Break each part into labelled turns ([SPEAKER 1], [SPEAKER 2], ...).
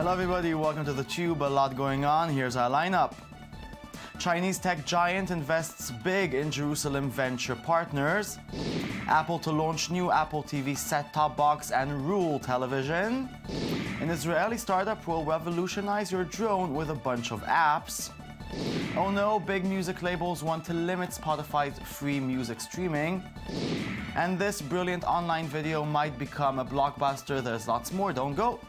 [SPEAKER 1] Hello everybody, welcome to theTUBE. A lot going on. Here's our lineup. Chinese tech giant invests big in Jerusalem venture partners. Apple to launch new Apple TV set-top box and rule television. An Israeli startup will revolutionize your drone with a bunch of apps. Oh no, big music labels want to limit Spotify's free music streaming. And this brilliant online video might become a blockbuster. There's lots more, don't go.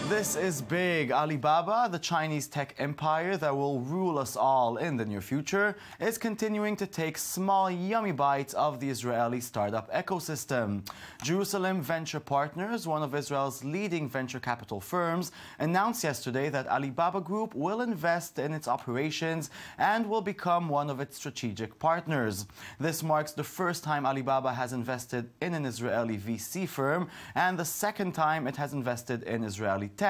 [SPEAKER 1] This is big. Alibaba, the Chinese tech empire that will rule us all in the near future, is continuing to take small, yummy bites of the Israeli startup ecosystem. Jerusalem Venture Partners, one of Israel's leading venture capital firms, announced yesterday that Alibaba Group will invest in its operations and will become one of its strategic partners. This marks the first time Alibaba has invested in an Israeli VC firm and the second time it has invested in Israeli tech.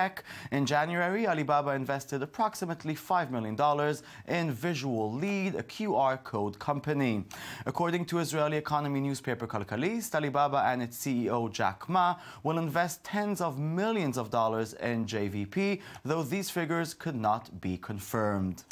[SPEAKER 1] In January, Alibaba invested approximately $5 million in Visual Lead, a QR code company. According to Israeli economy newspaper Kalkalist, Alibaba and its CEO Jack Ma will invest tens of millions of dollars in JVP, though these figures could not be confirmed.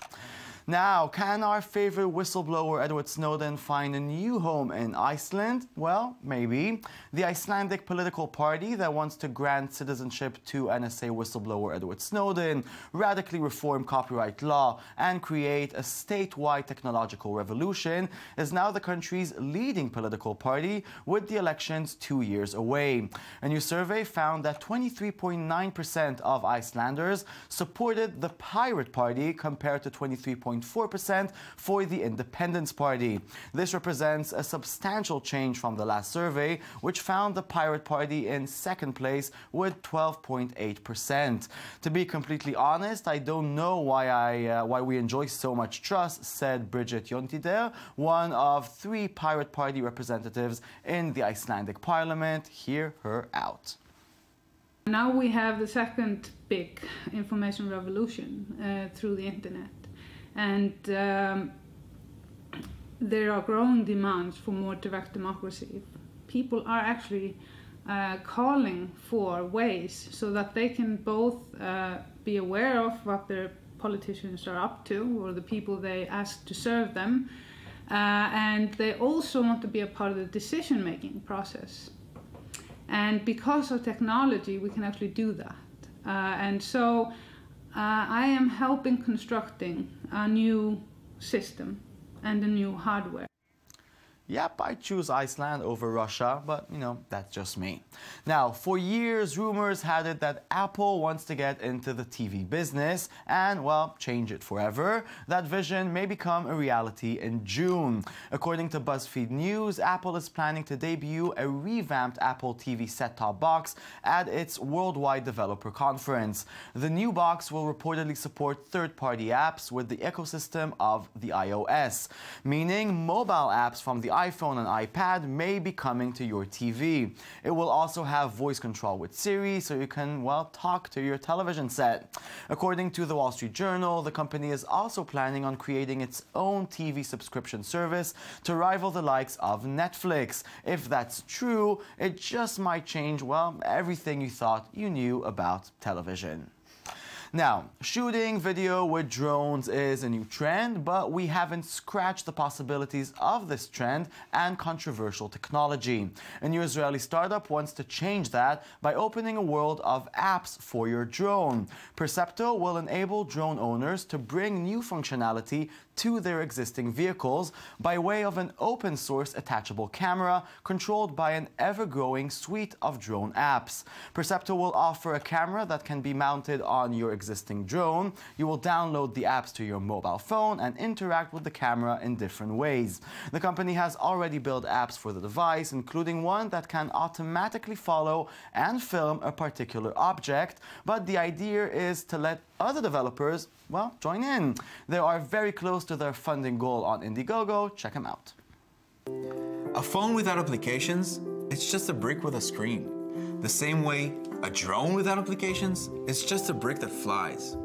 [SPEAKER 1] Now, can our favorite whistleblower Edward Snowden find a new home in Iceland? Well, maybe. The Icelandic political party that wants to grant citizenship to NSA whistleblower Edward Snowden, radically reform copyright law, and create a statewide technological revolution is now the country's leading political party, with the elections 2 years away. A new survey found that 23.9% of Icelanders supported the Pirate Party compared to 23.4% for the Independence Party. This represents a substantial change from the last survey, which found the Pirate Party in second place with 12.8%. To be completely honest, I don't know why we enjoy so much trust, said Bridget Jontider, one of 3 Pirate Party representatives in the Icelandic parliament. Hear her out.
[SPEAKER 2] Now we have the second big information revolution through the internet. And there are growing demands for more direct democracy. People are actually calling for ways so that they can both be aware of what their politicians are up to, or the people they ask to serve them, and they also want to be a part of the decision-making process. And because of technology, we can actually do that. And so I am helping constructing a new system and a new hardware.
[SPEAKER 1] Yep, I choose Iceland over Russia, but you know, that's just me. Now, for years, rumors had it that Apple wants to get into the TV business and, well, change it forever. That vision may become a reality in June. According to BuzzFeed News, Apple is planning to debut a revamped Apple TV set-top box at its Worldwide Developer Conference. The new box will reportedly support third-party apps with the ecosystem of the iOS, meaning mobile apps from the iPhone and iPad may be coming to your TV. It will also have voice control with Siri, so you can, well, talk to your television set. According to the Wall Street Journal, the company is also planning on creating its own TV subscription service to rival the likes of Netflix. If that's true, it just might change, well, everything you thought you knew about television. Now, shooting video with drones is a new trend, but we haven't scratched the possibilities of this trend and controversial technology. A new Israeli startup wants to change that by opening a world of apps for your drone. Percepto will enable drone owners to bring new functionality to their existing vehicles by way of an open-source attachable camera controlled by an ever-growing suite of drone apps. Percepto will offer a camera that can be mounted on your existing drone. You will download the apps to your mobile phone and interact with the camera in different ways. The company has already built apps for the device, including one that can automatically follow and film a particular object, but the idea is to let other developers, well, join in. They are very close to their funding goal on Indiegogo. Check them out.
[SPEAKER 3] A phone without applications, it's just a brick with a screen. The same way a drone without applications is just a brick that flies.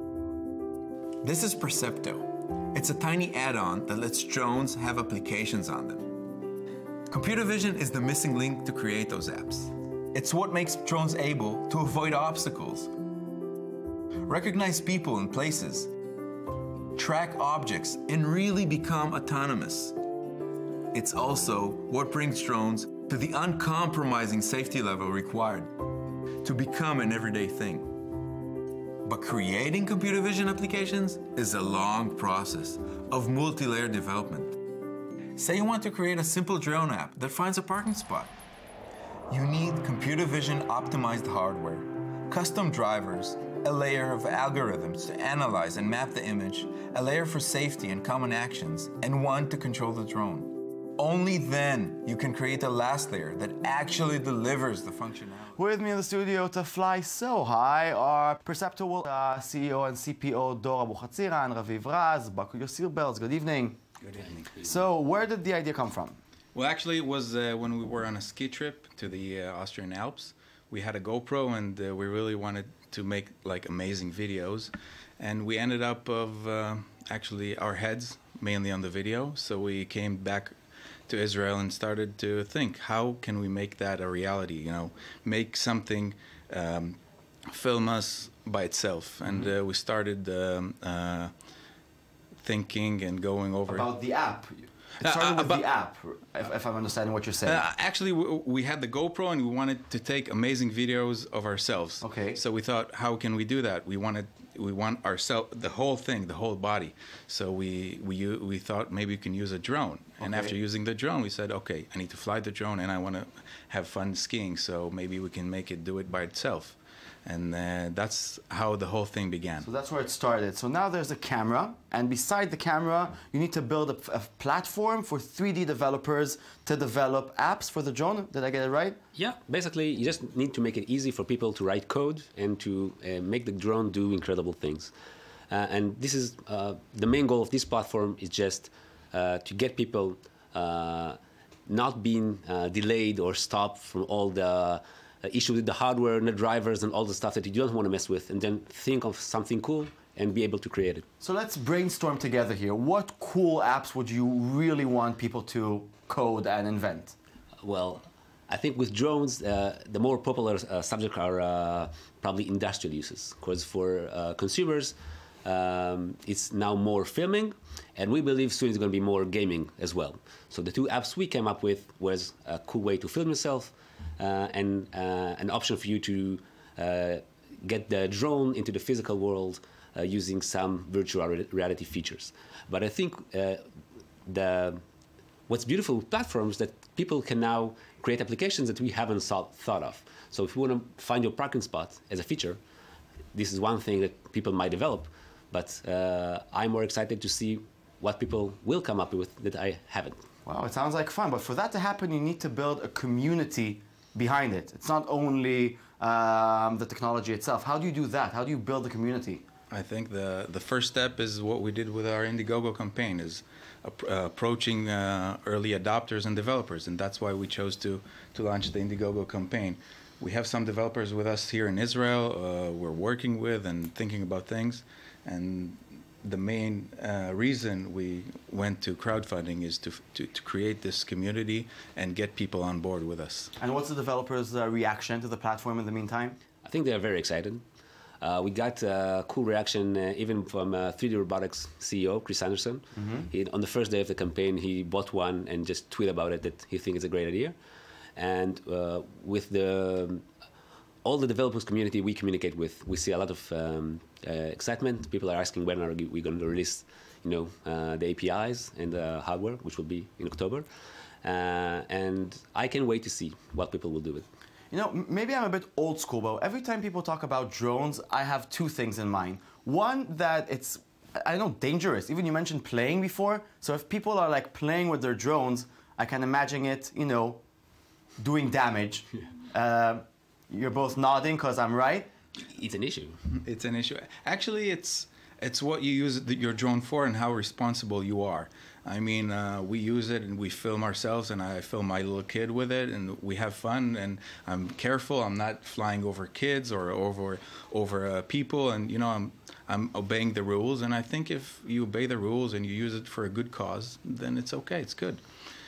[SPEAKER 3] This is Percepto. It's a tiny add-on that lets drones have applications on them. Computer vision is the missing link to create those apps. It's what makes drones able to avoid obstacles, recognize people and places, track objects, and really become autonomous. It's also what brings drones to the uncompromising safety level required to become an everyday thing. But creating computer vision applications is a long process of multi-layer development. Say you want to create a simple drone app that finds a parking spot. You need computer vision optimized hardware, custom drivers, a layer of algorithms to analyze and map the image, a layer for safety and common actions, and one to control the drone. Only then you can create a last layer that actually delivers the functionality.
[SPEAKER 1] With me in the studio to fly so high are Percepto CEO and CPO Dor Abuchatzira and Raviv Raz. Buckle your seatbelts. Good evening.
[SPEAKER 4] Good evening.
[SPEAKER 1] So where did the idea come from?
[SPEAKER 4] Well, actually, it was when we were on a ski trip to the Austrian Alps. We had a GoPro, and we really wanted to make like amazing videos, and we ended up of actually our heads mainly on the video. So we came back to Israel and started to think, how can we make that a reality? You know, make something, film us by itself, and we started thinking and going over
[SPEAKER 1] about the app. It started with the app, if I'm understanding what you're saying.
[SPEAKER 4] Actually, we had the GoPro and we wanted to take amazing videos of ourselves.
[SPEAKER 1] Okay.
[SPEAKER 4] So we thought, how can we do that? We want ourselves, the whole thing, the whole body. So we thought maybe we can use a drone. And
[SPEAKER 1] Okay.
[SPEAKER 4] after using the drone, we said, okay, I need to fly the drone and I want to have fun skiing. So maybe we can make it do it by itself. And that's how the whole thing began.
[SPEAKER 1] So that's where it started. So now there's a camera, and beside the camera, you need to build a platform for 3D developers to develop apps for the drone. Did I get it right?
[SPEAKER 5] Yeah, basically, you just need to make it easy for people to write code and to make the drone do incredible things. And this is the main goal of this platform is just to get people not being delayed or stopped from all the issues with the hardware and the drivers and all the stuff that you don't want to mess with, and then think of something cool and be able to create it.
[SPEAKER 1] So let's brainstorm together here. What cool apps would you really want people to code and invent?
[SPEAKER 5] Well, I think with drones, the more popular subjects are probably industrial uses, because for consumers, it's now more filming, and we believe soon it's going to be more gaming as well. So the two apps we came up with was a cool way to film yourself, and an option for you to get the drone into the physical world using some virtual reality features. But I think what's beautiful with platforms that people can now create applications that we haven't thought of. So if you want to find your parking spot as a feature, this is one thing that people might develop, but I'm more excited to see what people will come up with that I haven't.
[SPEAKER 1] Wow, it sounds like fun, but for that to happen, you need to build a community behind it. It's not only the technology itself. How do you do that? How do you build the community?
[SPEAKER 4] I think the first step is what we did with our Indiegogo campaign, is approaching early adopters and developers, and that's why we chose to launch the Indiegogo campaign. We have some developers with us here in Israel we're working with and thinking about things, and the main reason we went to crowdfunding is to create this community and get people on board with us.
[SPEAKER 1] And what's the developers' reaction to the platform in the meantime?
[SPEAKER 5] I think they are very excited. We got a cool reaction even from 3D Robotics CEO, Chris Anderson. Mm-hmm. On the first day of the campaign, he bought one and just tweeted about it that he thinks it's a great idea. And with all the developers community we communicate with, we see a lot of excitement. People are asking when are we going to release, the APIs and the hardware, which will be in October. And I can't wait to see what people will do with it.
[SPEAKER 1] Maybe I'm a bit old school, but every time people talk about drones, I have two things in mind. One, that it's, dangerous. Even you mentioned playing before. So if people are like playing with their drones, I can imagine it, doing damage. You're both nodding because I'm right.
[SPEAKER 5] It's an issue.
[SPEAKER 4] It's an issue. Actually, it's what you use your drone for and how responsible you are. I mean, we use it and we film ourselves, and I film my little kid with it, and we have fun, and I'm careful. I'm not flying over kids or over people, and I'm obeying the rules. And I think if you obey the rules and you use it for a good cause, then it's okay. It's good.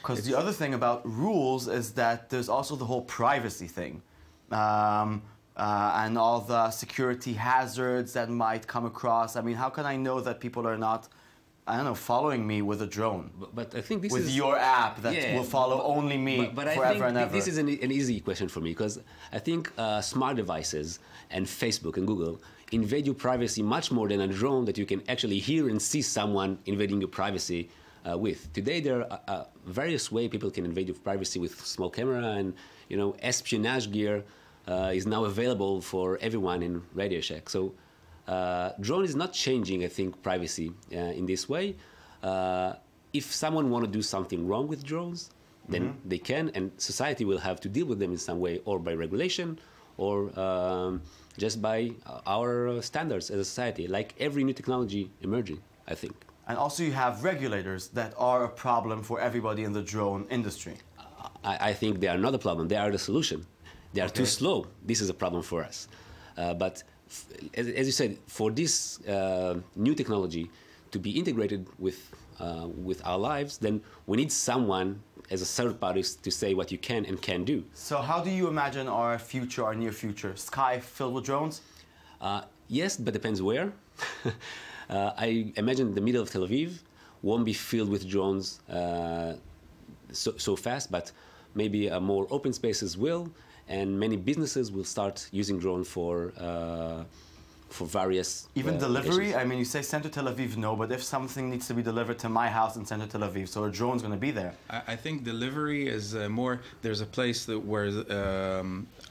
[SPEAKER 1] Because the other thing about rules is that there's also the whole privacy thing. and all the security hazards that might come across. I mean, how can I know that people are not, I don't know, following me with a drone?
[SPEAKER 5] But I think this
[SPEAKER 1] with
[SPEAKER 5] is...
[SPEAKER 1] your app that will follow only me
[SPEAKER 5] but
[SPEAKER 1] forever
[SPEAKER 5] I think
[SPEAKER 1] and ever.
[SPEAKER 5] this is an easy question for me, because I think smart devices and Facebook and Google invade your privacy much more than a drone that you can actually hear and see someone invading your privacy with. Today there are various ways people can invade your privacy with small camera, and espionage gear is now available for everyone in Radio Shack. So drone is not changing, I think, privacy in this way. If someone want to do something wrong with drones, then they can, and society will have to deal with them in some way, or by regulation, or just by our standards as a society, like every new technology emerging, I think.
[SPEAKER 1] And also you have regulators that are a problem for everybody in the drone industry.
[SPEAKER 5] I think they are not a problem, they are the solution. They are too slow. This is a problem for us. But as you said, for this new technology to be integrated with our lives, then we need someone as a third party to say what you can and can't do.
[SPEAKER 1] So how do you imagine our future, our near future? Sky filled with drones?
[SPEAKER 5] Yes, but depends where. I imagine the middle of Tel Aviv won't be filled with drones so fast, but maybe more open spaces will, and many businesses will start using drone for various
[SPEAKER 1] even delivery.
[SPEAKER 5] occasions.
[SPEAKER 1] I mean, you say center Tel Aviv, no, but if something needs to be delivered to my house in center Tel Aviv, so a drone's going to be there.
[SPEAKER 4] I think delivery is more. There's a place where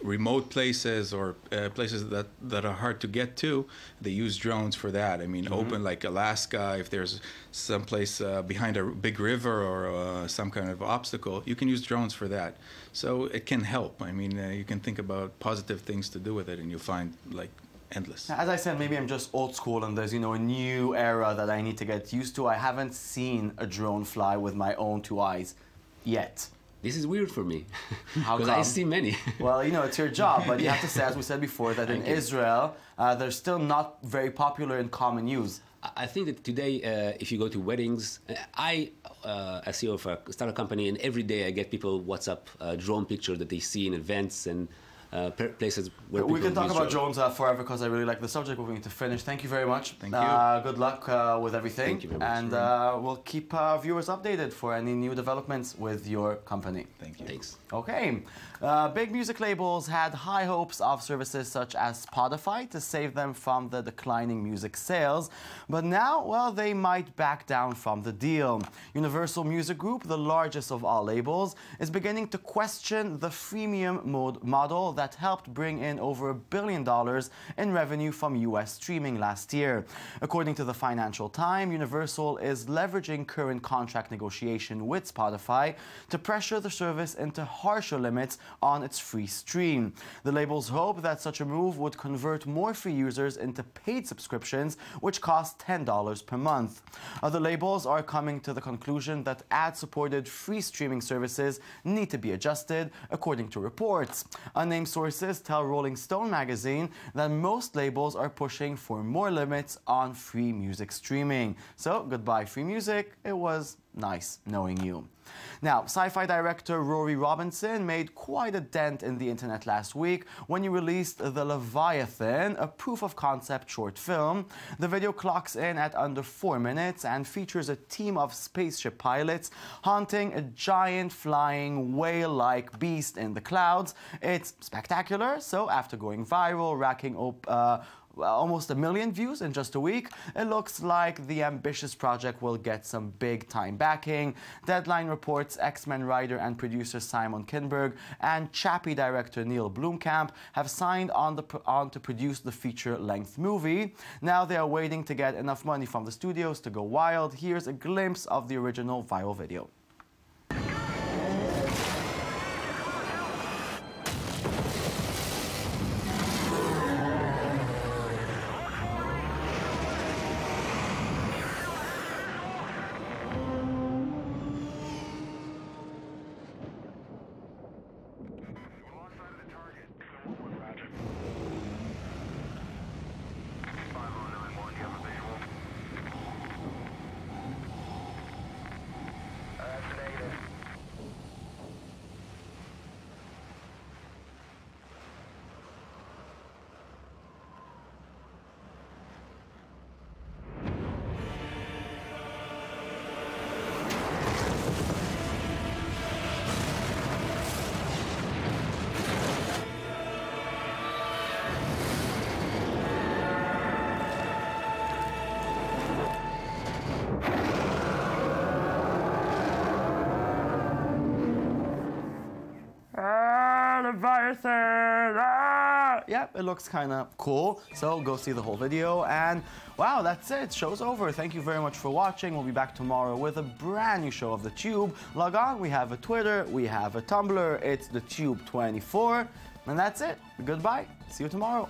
[SPEAKER 4] remote places or places that are hard to get to, they use drones for that. I mean, open like Alaska, if there's some place behind a big river or some kind of obstacle, you can use drones for that. So it can help. I mean, you can think about positive things to do with it, and you'll find like endless.
[SPEAKER 1] As I said, maybe I'm just old school and there's, a new era that I need to get used to. I haven't seen a drone fly with my own two eyes yet.
[SPEAKER 5] This is weird for me,
[SPEAKER 1] How
[SPEAKER 5] because
[SPEAKER 1] come?
[SPEAKER 5] I see many.
[SPEAKER 1] Well, it's your job, but you have to say, as we said before, that in Israel, they're still not very popular in common use.
[SPEAKER 5] I think that today, if you go to weddings, I CEO of a startup company, and every day I get people WhatsApp drone pictures that they see in events and places where
[SPEAKER 1] we can talk about
[SPEAKER 5] drones.
[SPEAKER 1] drones forever because I really like the subject, but we need to finish. Thank you very much.
[SPEAKER 4] Thank you.
[SPEAKER 1] Good luck with everything.
[SPEAKER 5] Thank you very much.
[SPEAKER 1] And we'll keep viewers updated for any new developments with your company.
[SPEAKER 4] Thank you.
[SPEAKER 5] Thanks.
[SPEAKER 1] Okay. Big music labels had high hopes of services such as Spotify to save them from the declining music sales. But now, well, they might back down from the deal. Universal Music Group, the largest of all labels, is beginning to question the freemium model that helped bring in over $1 billion in revenue from US streaming last year. According to the Financial Times, Universal is leveraging current contract negotiation with Spotify to pressure the service into harsher limits on its free stream. The labels hope that such a move would convert more free users into paid subscriptions, which cost $10 per month. Other labels are coming to the conclusion that ad-supported free streaming services need to be adjusted, according to reports. Unnamed sources tell Rolling Stone magazine that most labels are pushing for more limits on free music streaming. So, goodbye free music. It was nice knowing you. Now, sci-fi director Rory Robinson made quite a dent in the internet last week when he released The Leviathan, a proof-of-concept short film. The video clocks in at under 4 minutes and features a team of spaceship pilots hunting a giant flying whale-like beast in the clouds. It's spectacular, so after going viral, racking up almost 1 million views in just a week, it looks like the ambitious project will get some big-time backing. Deadline reports X-Men writer and producer Simon Kinberg and Chappie director Neil Blomkamp have signed on to produce the feature-length movie. Now they are waiting to get enough money from the studios to go wild. Here's a glimpse of the original viral video. Leviathan! Ah! Yeah, it looks kind of cool. So go see the whole video. And wow, that's it. Show's over. Thank you very much for watching. We'll be back tomorrow with a brand new show of the Tube. Log on. We have a Twitter. We have a Tumblr. It's the Tube 24. And that's it. Goodbye. See you tomorrow.